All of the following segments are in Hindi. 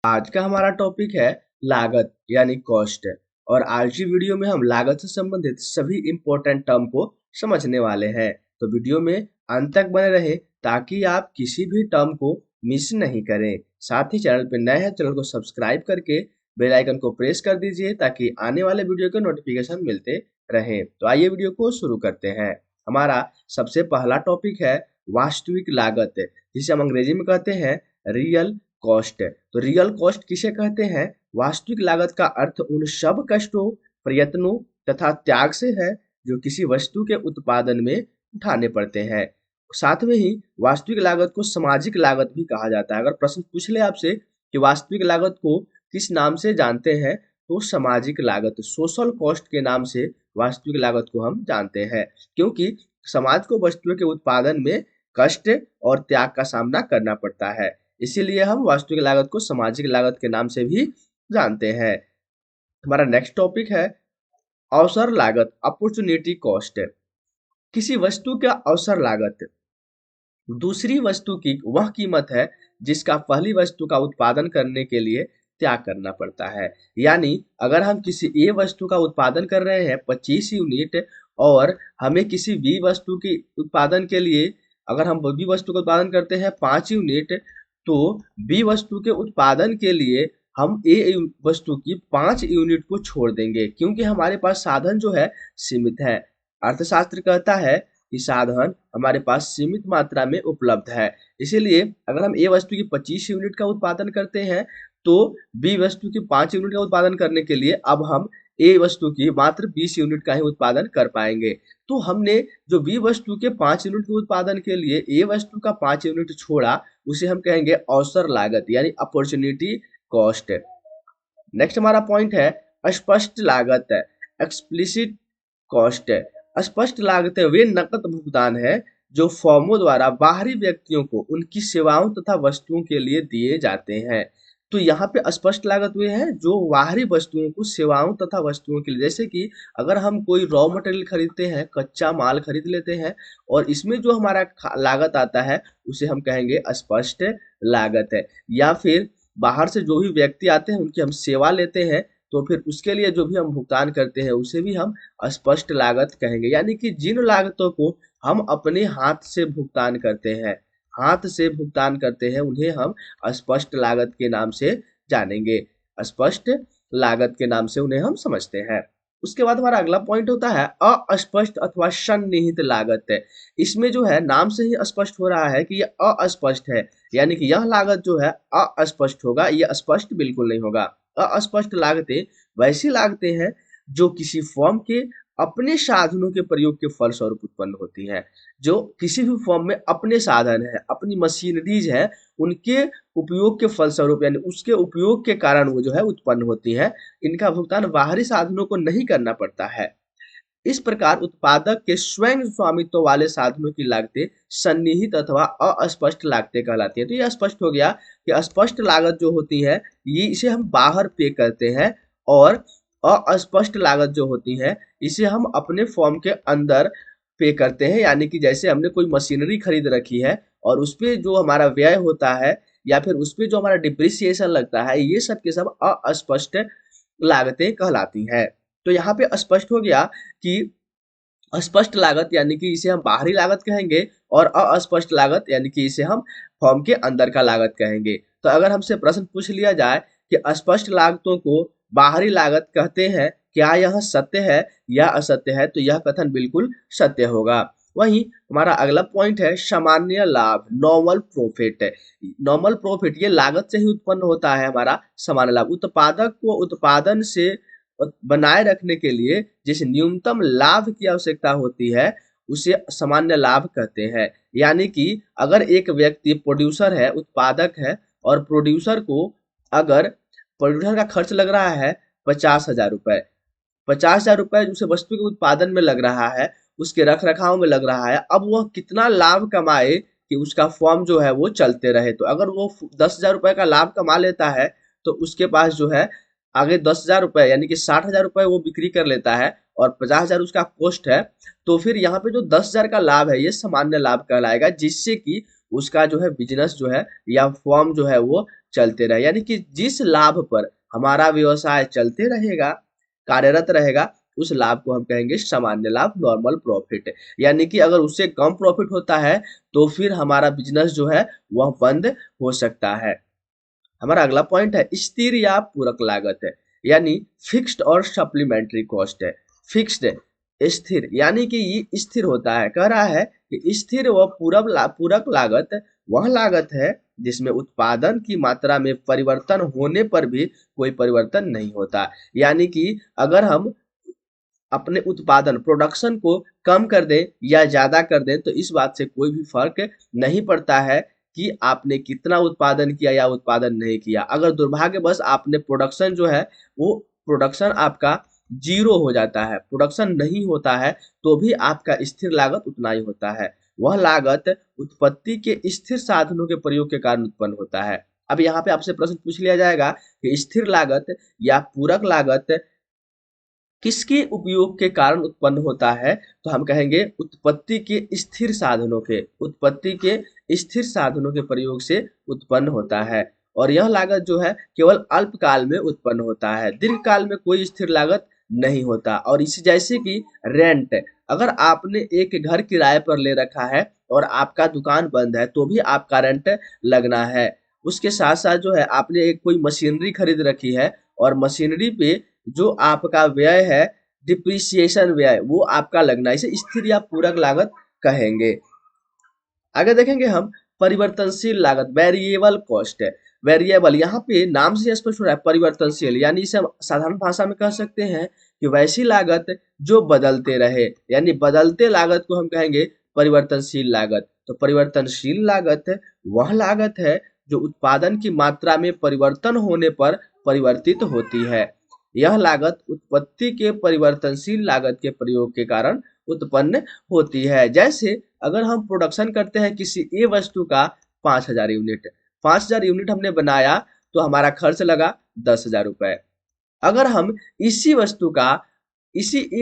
आज का हमारा टॉपिक है लागत यानी कॉस्ट। और आज की वीडियो में हम लागत से संबंधित सभी इंपॉर्टेंट टर्म को समझने वाले हैं। तो वीडियो में अंत तक बने रहें ताकि आप किसी भी टर्म को मिस नहीं करें। साथ ही चैनल पर नए हैं, चैनल को सब्सक्राइब करके बेल आइकन को प्रेस कर दीजिए ताकि आने वाले वीडियो के नोटिफिकेशन मिलते रहें। तो आइए वीडियो को शुरू करते हैं। हमारा सबसे पहला टॉपिक है वास्तविक लागत, जिसे हम अंग्रेजी में कहते हैं रियल कॉस्ट। तो रियल कॉस्ट किसे कहते हैं? वास्तविक लागत का अर्थ उन सब कष्टों, प्रयत्नों तथा त्याग से है जो किसी वस्तु के उत्पादन में उठाने पड़ते हैं। साथ में ही वास्तविक लागत को सामाजिक लागत भी कहा जाता है। अगर प्रश्न पूछ ले आपसे कि वास्तविक लागत को किस नाम से जानते हैं, तो सामाजिक लागत, सोशल कॉस्ट के नाम से वास्तविक लागत को हम जानते हैं, क्योंकि समाज को वस्तुओं के उत्पादन में कष्ट और त्याग का सामना करना पड़ता है। इसीलिए हम वास्तविक लागत को सामाजिक लागत के नाम से भी जानते हैं। हमारा नेक्स्ट टॉपिक है अवसर लागत, अपॉर्चुनिटी कॉस्ट। किसी वस्तु का अवसर लागत दूसरी वस्तु की वह कीमत है जिसका पहली वस्तु का उत्पादन करने के लिए त्याग करना पड़ता है। यानी अगर हम किसी ए वस्तु का उत्पादन कर रहे हैं 25 यूनिट और हमें किसी बी वस्तु के उत्पादन के लिए, अगर हम बी वस्तु का उत्पादन करते हैं 5 यूनिट, तो बी वस्तु के उत्पादन के लिए हम ए वस्तु की 5 यूनिट को छोड़ देंगे, क्योंकि हमारे पास साधन जो है सीमित है। अर्थशास्त्र कहता है कि साधन हमारे पास सीमित मात्रा में उपलब्ध है। इसीलिए अगर हम ए वस्तु की 25 यूनिट का उत्पादन करते हैं तो बी वस्तु की 5 यूनिट का उत्पादन करने के लिए अब हम ए वस्तु की मात्र 20 यूनिट का ही उत्पादन कर पाएंगे। तो हमने जो बी वस्तु के 5 यूनिट के उत्पादन के लिए ए वस्तु का 5 यूनिट छोड़ा, उसे हम कहेंगे अवसर लागत यानी अपॉर्चुनिटी कॉस्ट। नेक्स्ट हमारा पॉइंट है स्पष्ट लागत, एक्सप्लिसिट कॉस्ट। स्पष्ट लागतें वे नकद भुगतान है जो फर्मों द्वारा बाहरी व्यक्तियों को उनकी सेवाओं तथा वस्तुओं के लिए दिए जाते हैं। तो यहाँ पे स्पष्ट लागत वे है जो बाहरी वस्तुओं को, सेवाओं तथा वस्तुओं के लिए, जैसे कि अगर हम कोई रॉ मटेरियल खरीदते हैं, कच्चा माल खरीद लेते हैं और इसमें जो हमारा लागत आता है उसे हम कहेंगे स्पष्ट लागत है। या फिर बाहर से जो भी व्यक्ति आते हैं उनकी हम सेवा लेते हैं, तो फिर उसके लिए जो भी हम भुगतान करते हैं उसे भी हम स्पष्ट लागत कहेंगे। यानी कि जिन लागतों को हम अपने हाथ से भुगतान करते हैं, उन्हें हम स्पष्ट लागत के नाम से जानेंगे, स्पष्ट लागत के नाम से उन्हें हम समझते हैं। उसके बाद हमारा अगला पॉइंट होता है अस्पष्ट अथवा सन्निहित लागत। इसमें जो है नाम से ही स्पष्ट हो रहा है कि यह अस्पष्ट है, यानी कि यह लागत जो है अस्पष्ट होगा, यह स्पष्ट बिल्कुल नहीं होगा। अस्पष्ट लागतें वैसी लागतें हैं जो किसी फर्म के अपने साधनों के प्रयोग के फलस्वरूप उत्पन्न होती है। जो किसी भी फर्म में अपने साधन है, अपनी मशीनरीज है, उनके उपयोग के फलस्वरूप यानी उसके उपयोग के कारण वो जो है उत्पन्न होती है। इनका भुगतान बाहरी साधनों को नहीं करना पड़ता है। इस प्रकार उत्पादक के स्वयं स्वामित्व वाले साधनों की लागतें सन्निहित अथवा अस्पष्ट लागतें कहलाती है। तो यह स्पष्ट हो गया कि अस्पष्ट लागत जो होती है ये इसे हम बाहर पे करते हैं, और अस्पष्ट लागत जो होती है इसे हम अपने फॉर्म के अंदर पे करते हैं। यानी कि जैसे हमने कोई मशीनरी खरीद रखी है और उस पे जो हमारा व्यय होता है या फिर उस पे जो हमारा डिप्रिसिएशन लगता है, ये सब के सब अस्पष्ट लागतें कहलाती है। तो यहाँ पे स्पष्ट हो गया कि स्पष्ट लागत यानी कि इसे हम बाहरी लागत कहेंगे, और अस्पष्ट लागत यानी कि इसे हम फॉर्म के अंदर का लागत कहेंगे। तो अगर हमसे प्रश्न पूछ लिया जाए कि अस्पष्ट लागतों को बाहरी लागत कहते हैं, क्या यह सत्य है या असत्य है, तो यह कथन बिल्कुल सत्य होगा। वहीं हमारा अगला पॉइंट है सामान्य लाभ, नॉर्मल प्रॉफिट। नॉर्मल प्रॉफिट ये लागत से ही उत्पन्न होता है। हमारा सामान्य लाभ उत्पादक को उत्पादन से बनाए रखने के लिए जिस न्यूनतम लाभ की आवश्यकता होती है उसे सामान्य लाभ कहते हैं। यानी कि अगर एक व्यक्ति प्रोड्यूसर है, उत्पादक है, और प्रोड्यूसर का खर्च लग रहा है 50,000 रुपए, 50,000 रुपए उसे वस्तु के उत्पादन में लग रहा है, उसके रख रखाव में लग रहा है। अब वह कितना लाभ कमाए कि उसका फॉर्म जो है वो चलते रहे। तो अगर वो 10,000 रुपए का लाभ कमा लेता है तो उसके पास जो है आगे 10,000 रुपए यानी कि 60,000 रुपए वो बिक्री कर लेता है और 50,000 उसका कॉस्ट है। तो फिर यहाँ पे जो 10,000 का लाभ है ये सामान्य लाभ कहलाएगा, जिससे कि उसका जो है बिजनेस जो है या फॉर्म जो है वो चलते रहे, यानी कि जिस लाभ पर हमारा व्यवसाय चलते रहेगा, कार्यरत रहेगा, उस लाभ को हम कहेंगे सामान्य लाभ, नॉर्मल प्रॉफिट। यानी कि अगर उससे कम प्रॉफिट होता है तो फिर हमारा बिजनेस जो है वह बंद हो सकता है। हमारा अगला पॉइंट है स्थिर या पूरक लागत है, यानी फिक्स्ड और सप्लीमेंट्री कॉस्ट है। फिक्स्ड स्थिर, यानी कि ये स्थिर होता है। कह रहा है कि स्थिर व पूरक लागत वह लागत है जिसमें उत्पादन की मात्रा में परिवर्तन होने पर भी कोई परिवर्तन नहीं होता। यानी कि अगर हम अपने उत्पादन प्रोडक्शन को कम कर दें या ज्यादा कर दें तो इस बात से कोई भी फर्क नहीं पड़ता है कि आपने कितना उत्पादन किया या उत्पादन नहीं किया। अगर दुर्भाग्यवश आपने प्रोडक्शन जो है वो प्रोडक्शन आपका जीरो हो जाता है, प्रोडक्शन नहीं होता है, तो भी आपका स्थिर लागत उतना ही होता है। वह लागत उत्पत्ति के स्थिर साधनों के प्रयोग के कारण उत्पन्न होता है। अब यहाँ पे आपसे प्रश्न पूछ लिया जाएगा कि स्थिर लागत या पूरक लागत किसके उपयोग के कारण उत्पन्न होता है, तो हम कहेंगे उत्पत्ति के स्थिर साधनों के, उत्पत्ति के स्थिर साधनों के प्रयोग से उत्पन्न होता है। और यह लागत जो है केवल अल्पकाल में उत्पन्न होता है, दीर्घकाल में कोई स्थिर लागत नहीं होता। और इसी जैसे कि रेंट, अगर आपने एक घर किराए पर ले रखा है और आपका दुकान बंद है तो भी आपका रेंट लगना है। उसके साथ साथ जो है आपने एक कोई मशीनरी खरीद रखी है और मशीनरी पे जो आपका व्यय है, डिप्रिसिएशन व्यय, वो आपका लगना है, इसे स्थिर या पूरक लागत कहेंगे। आगे देखेंगे हम परिवर्तनशील लागत, वेरिएबल कॉस्ट है। वेरिएबल यहाँ पे नाम से स्पष्ट हो रहा है, परिवर्तनशील, यानी इसे हम साधारण भाषा में कह सकते हैं कि वैसी लागत जो बदलते रहे, यानी बदलते लागत को हम कहेंगे परिवर्तनशील लागत। तो परिवर्तनशील लागत वह लागत है जो उत्पादन की मात्रा में परिवर्तन होने पर परिवर्तित होती है। यह लागत उत्पत्ति के परिवर्तनशील लागत के प्रयोग के कारण उत्पन्न होती है। जैसे अगर हम प्रोडक्शन करते हैं किसी ए वस्तु का 5000 यूनिट, 5000 यूनिट हमने बनाया तो हमारा खर्च लगा 10,000 रुपए। अगर हम इसी ए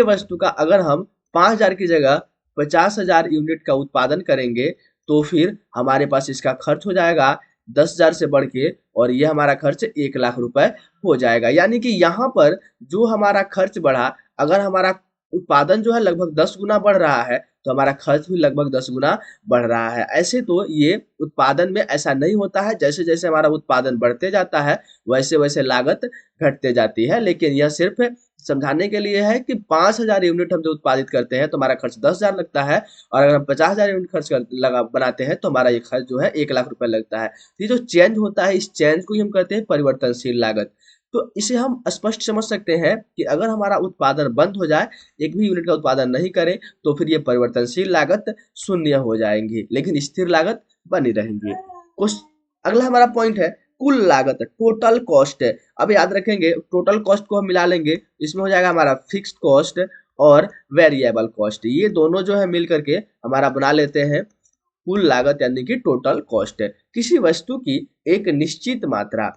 वस्तु का अगर हम 5000 की जगह 50,000 यूनिट का उत्पादन करेंगे तो फिर हमारे पास इसका खर्च हो जाएगा 10,000 से बढ़ के, और ये हमारा खर्च 1,00,000 रुपए हो जाएगा। यानी कि यहाँ पर जो हमारा खर्च बढ़ा, अगर हमारा उत्पादन जो है लगभग 10 गुना बढ़ रहा है तो हमारा खर्च भी लगभग 10 गुना बढ़ रहा है। ऐसे तो ये उत्पादन में ऐसा नहीं होता है, जैसे जैसे हमारा उत्पादन बढ़ते जाता है वैसे वैसे लागत घटते जाती है। लेकिन यह सिर्फ समझाने के लिए है कि 5,000 यूनिट हम जो उत्पादित करते हैं तो हमारा खर्च 10,000 लगता है, और अगर हम 50,000 यूनिट खर्च कर लगा बनाते हैं तो हमारा ये खर्च जो है 1,00,000 रुपए लगता है। ये जो चेंज होता है, इस चेंज को ही हम कहते हैं परिवर्तनशील लागत। तो इसे हम स्पष्ट समझ सकते हैं कि अगर हमारा उत्पादन बंद हो जाए, एक भी यूनिट का उत्पादन नहीं करें, तो फिर ये परिवर्तनशील लागत शून्य हो जाएंगी, लेकिन स्थिर लागत बनी रहेंगी। कुछ अगला हमारा पॉइंट है कुल लागत, टोटल कॉस्ट है। अब याद रखेंगे टोटल कॉस्ट को हम मिला लेंगे, इसमें हो जाएगा हमारा फिक्स्ड कॉस्ट और वेरिएबल कॉस्ट, ये दोनों जो है मिल करके हमारा बना लेते हैं कुल लागत, यानी कि टोटल कॉस्ट है। किसी वस्तु की एक निश्चित मात्रा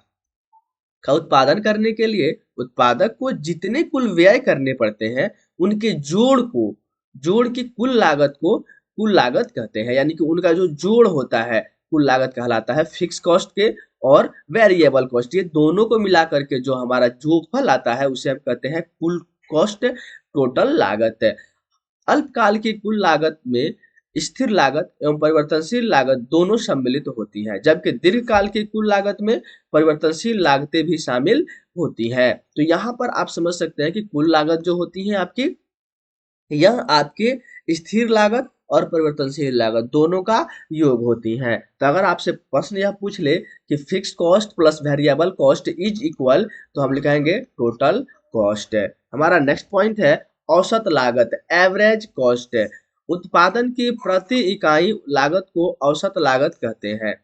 का उत्पादन करने के लिए उत्पादक को जितने कुल व्यय करने पड़ते हैं उनके जोड़ की कुल लागत को कुल लागत कहते हैं। यानी कि उनका जो जोड़ होता है कुल लागत कहलाता है। फिक्स कॉस्ट के और वेरिएबल कॉस्ट, ये दोनों को मिला करके जो हमारा जोगफल आता है उसे हम कहते हैं कुल कॉस्ट, टोटल लागत। अल्पकाल की कुल लागत में स्थिर लागत एवं परिवर्तनशील लागत दोनों सम्मिलित होती हैं, जबकि दीर्घकाल की कुल लागत में परिवर्तनशील लागतें भी शामिल होती हैं। तो यहाँ पर आप समझ सकते हैं कि कुल लागत जो होती है आपकी, यह आपके स्थिर लागत और परिवर्तनशील लागत दोनों का योग होती हैं। तो अगर आपसे प्रश्न यह पूछ ले कि fixed cost plus variable cost is equal, तो हम लिखेंगे टोटल कॉस्ट। हमारा नेक्स्ट पॉइंट है औसत लागत, एवरेज कॉस्ट। उत्पादन की प्रति इकाई लागत को औसत लागत कहते हैं,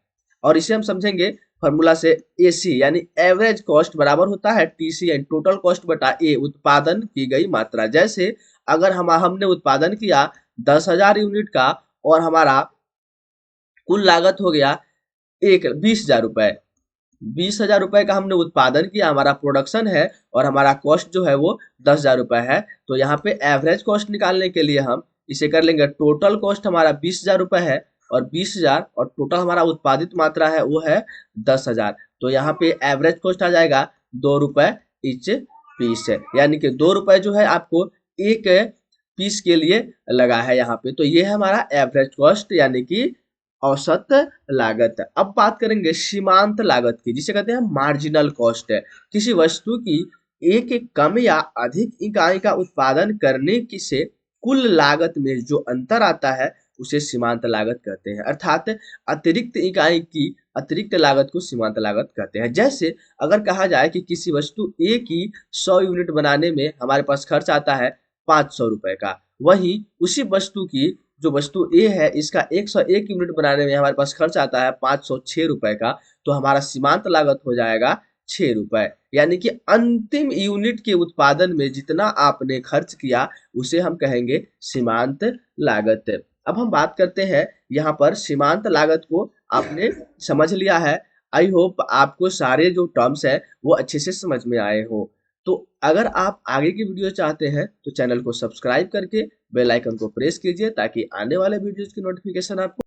और इसे हम समझेंगे फॉर्मूला से एसी, यानी एवरेज कॉस्ट बराबर होता है टीसी यानी टोटल कॉस्ट बटा ए, उत्पादन की गई मात्रा। जैसे अगर हमने उत्पादन किया 10,000 यूनिट का और हमारा कुल लागत हो गया 20,000 रुपए, 20,000 रुपए का हमने उत्पादन किया, हमारा प्रोडक्शन है और हमारा कॉस्ट जो है वो 10,000 रुपए है। तो यहाँ पे एवरेज कॉस्ट निकालने के लिए हम इसे कर लेंगे, टोटल कॉस्ट हमारा 20,000 रुपए है और 20,000 और टोटल हमारा उत्पादित मात्रा है वो है 10,000, तो यहाँ पे एवरेज कॉस्ट आ जाएगा 2 रुपए इच पीस, यानी कि 2 रुपए जो है आपको एक पीस के लिए लगा है यहाँ पे। तो ये है हमारा एवरेज कॉस्ट यानी कि औसत लागत। अब बात करेंगे सीमांत लागत की, जिसे कहते हैं मार्जिनल कॉस्ट है। किसी वस्तु की एक एक कम या अधिक इकाई का उत्पादन करने की से कुल लागत में जो अंतर आता है उसे सीमांत लागत कहते हैं। अर्थात अतिरिक्त इकाई की अतिरिक्त लागत को सीमांत लागत कहते हैं। जैसे अगर कहा जाए कि किसी वस्तु ए की 100 यूनिट बनाने में हमारे पास खर्च आता है 500 रुपए का, वहीं उसी वस्तु की जो वस्तु ए है इसका 101 यूनिट बनाने में हमारे पास खर्च आता है 506 रुपए का, तो हमारा सीमांत लागत हो जाएगा 6 रुपए। यानी कि अंतिम यूनिट के उत्पादन में जितना आपने खर्च किया उसे हम कहेंगे सीमांत लागत। अब हम बात करते हैं यहाँ पर सीमांत लागत को आपने समझ लिया है। आई होप आपको सारे जो टर्म्स हैं वो अच्छे से समझ में आए हो। तो अगर आप आगे की वीडियो चाहते हैं तो चैनल को सब्सक्राइब करके बेल आइकन को प्रेस कीजिए ताकि आने वाले वीडियोस की नोटिफिकेशन आपको